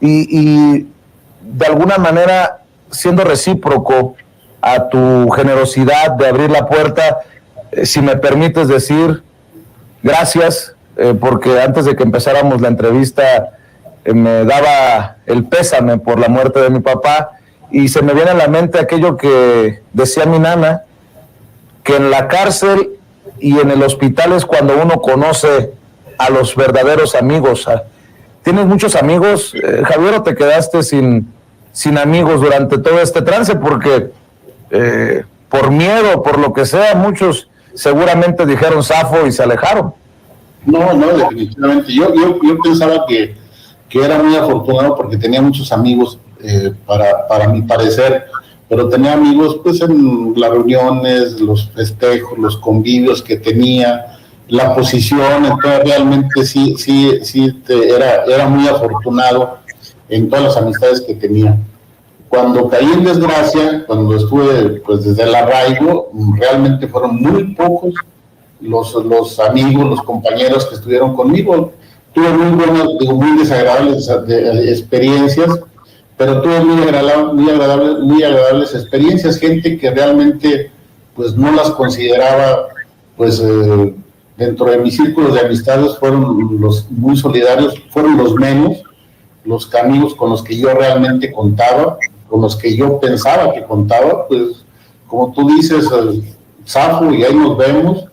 y de alguna manera siendo recíproco a tu generosidad de abrir la puerta, si me permites decir gracias, porque antes de que empezáramos la entrevista me daba el pésame por la muerte de mi papá, y se me viene a la mente aquello que decía mi nana, que en la cárcel y en el hospital es cuando uno conoce a los verdaderos amigos. ¿Tienes muchos amigos, Javier, o te quedaste sin amigos durante todo este trance? Porque por miedo, por lo que sea, muchos seguramente dijeron zafo y se alejaron. No, definitivamente. Yo pensaba que era muy afortunado porque tenía muchos amigos, para mi parecer, pero tenía amigos pues en las reuniones, los festejos, los convivios que tenía, la posición. Entonces realmente era muy afortunado en todas las amistades que tenía. Cuando caí en desgracia, cuando estuve pues desde el arraigo, realmente fueron muy pocos los amigos, los compañeros que estuvieron conmigo. Tuve muy buenas, muy desagradables experiencias, pero tuve muy agradables experiencias, gente que realmente pues no las consideraba, pues dentro de mis círculos de amistades fueron los muy solidarios, fueron los menos, los amigos con los que yo realmente contaba, con los que yo pensaba que contaba, pues como tú dices, zafo y ahí nos vemos.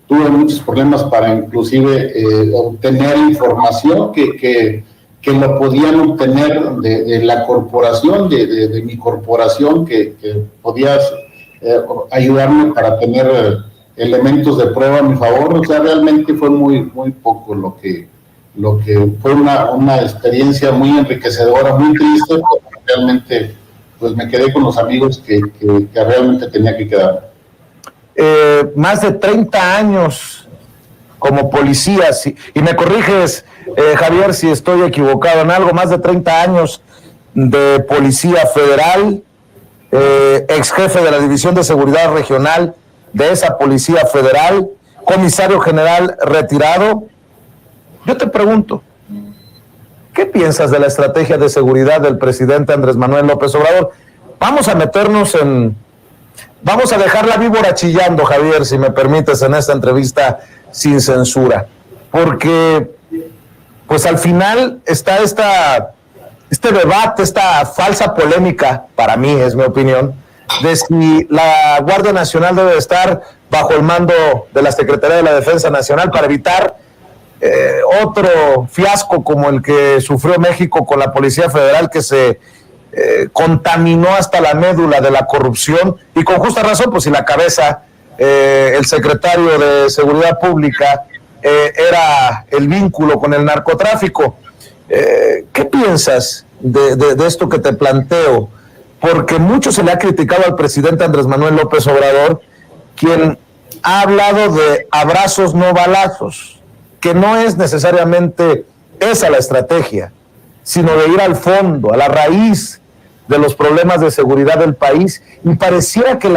Tuve muchos problemas para inclusive obtener información que lo podían obtener de la corporación, de mi corporación, que podía ayudarme para tener elementos de prueba a mi favor. O sea, realmente fue muy poco lo que fue una experiencia muy enriquecedora, muy triste, pero realmente pues me quedé con los amigos que realmente tenía que quedar. Más de 30 años como policía, y me corriges, Javier, si estoy equivocado en algo, más de 30 años de policía federal, ex jefe de la División de Seguridad Regional de esa Policía Federal, comisario general retirado. Yo te pregunto, ¿qué piensas de la estrategia de seguridad del presidente Andrés Manuel López Obrador? Vamos a dejar la víbora chillando, Javier, si me permites, en esta entrevista sin censura, porque pues al final está este debate, esta falsa polémica, para mí es mi opinión, de si la Guardia Nacional debe estar bajo el mando de la Secretaría de la Defensa Nacional para evitar otro fiasco como el que sufrió México con la Policía Federal, que se contaminó hasta la médula de la corrupción, y con justa razón, pues si la cabeza, el secretario de Seguridad Pública, era el vínculo con el narcotráfico. ¿Qué piensas de esto que te planteo? Porque mucho se le ha criticado al presidente Andrés Manuel López Obrador, quien ha hablado de abrazos no balazos, que no es necesariamente esa la estrategia, sino de ir al fondo, a la raíz de los problemas de seguridad del país, y pareciera que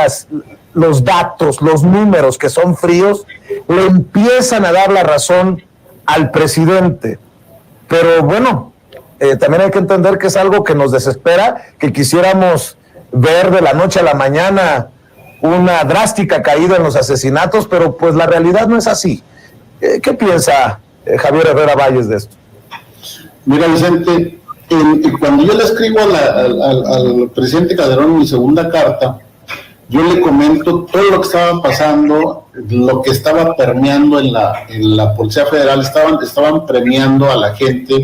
los datos, los números que son fríos, le empiezan a dar la razón al presidente. Pero bueno, también hay que entender que es algo que nos desespera, que quisiéramos ver de la noche a la mañana una drástica caída en los asesinatos, pero pues la realidad no es así. ¿Qué piensa Javier Herrera Valles de esto? Mira, Vicente, cuando yo le escribo al presidente Calderón en mi segunda carta, yo le comento todo lo que estaba pasando, lo que estaba permeando en la Policía Federal. Estaban premiando a la gente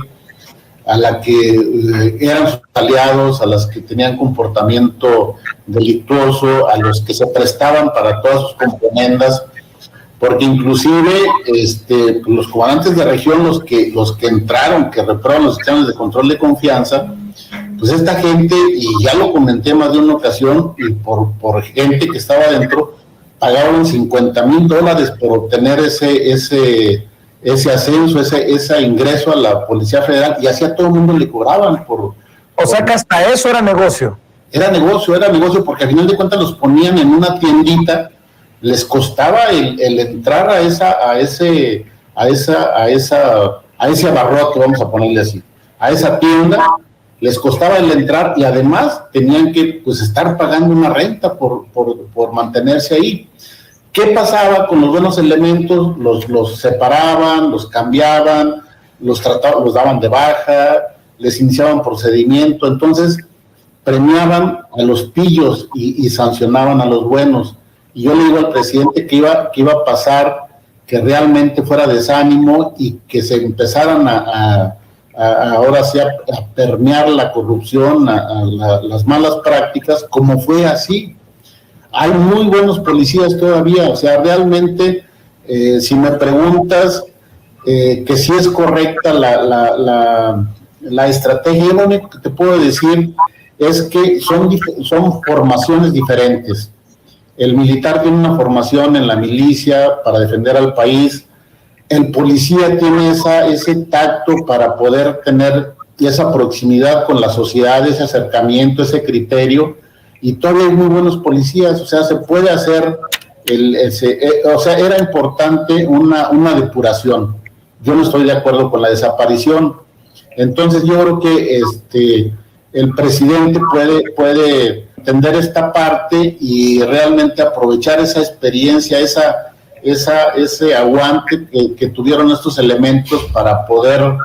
a la que eran sus aliados, a las que tenían comportamiento delictuoso, a los que se prestaban para todas sus componendas, porque inclusive los comandantes de región, los que entraron, que reprobaron los exámenes de control de confianza, pues esta gente, y ya lo comenté más de una ocasión, y por gente que estaba adentro, pagaban $50,000 por obtener ese ascenso, ese ingreso a la Policía Federal, y así a todo el mundo le cobraban O sea que hasta eso era negocio. Era negocio, porque al final de cuentas los ponían en una tiendita, les costaba el entrar a ese abarrote, vamos a ponerle así, a esa tienda, les costaba el entrar y además tenían que pues estar pagando una renta por mantenerse ahí. ¿Qué pasaba con los buenos elementos? Los separaban, los cambiaban, los daban de baja, les iniciaban procedimiento, entonces premiaban a los pillos y sancionaban a los buenos. Y yo le digo al presidente que iba a pasar que realmente fuera desánimo y que se empezaran ahora sí a permear la corrupción, las malas prácticas, como fue así. Hay muy buenos policías todavía, o sea, realmente, si me preguntas que si es correcta la estrategia, lo único que te puedo decir es que son formaciones diferentes. El militar tiene una formación en la milicia para defender al país, el policía tiene ese tacto para poder tener esa proximidad con la sociedad, ese acercamiento, ese criterio, y todavía hay muy buenos policías, o sea, se puede hacer, o sea, era importante una depuración. Yo no estoy de acuerdo con la desaparición. Entonces yo creo que el presidente puede entender esta parte y realmente aprovechar esa experiencia, ese aguante que tuvieron estos elementos para poder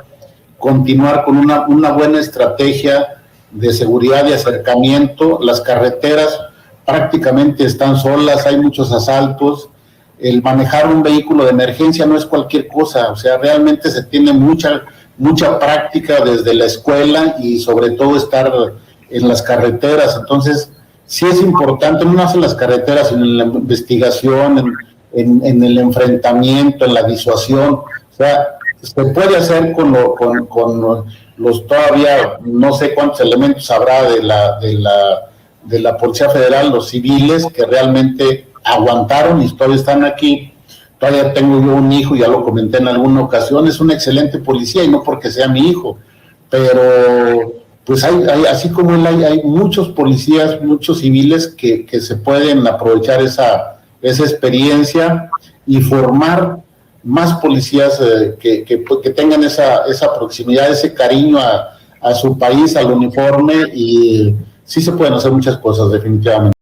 continuar con una buena estrategia de seguridad y acercamiento. Las carreteras prácticamente están solas, hay muchos asaltos. El manejar un vehículo de emergencia no es cualquier cosa, o sea, realmente se tiene mucha práctica desde la escuela y sobre todo estar en las carreteras. Entonces, sí es importante, no más en las carreteras, sino en la investigación, en el enfrentamiento, en la disuasión. O sea, se puede hacer con los todavía no sé cuántos elementos habrá de la Policía Federal, los civiles que realmente aguantaron y todavía están aquí. Todavía tengo yo un hijo, ya lo comenté en alguna ocasión, es un excelente policía y no porque sea mi hijo, pero pues hay así como él hay muchos policías, muchos civiles que se pueden aprovechar esa experiencia y formar más policías que tengan esa proximidad, ese cariño a su país, al uniforme, y sí se pueden hacer muchas cosas definitivamente.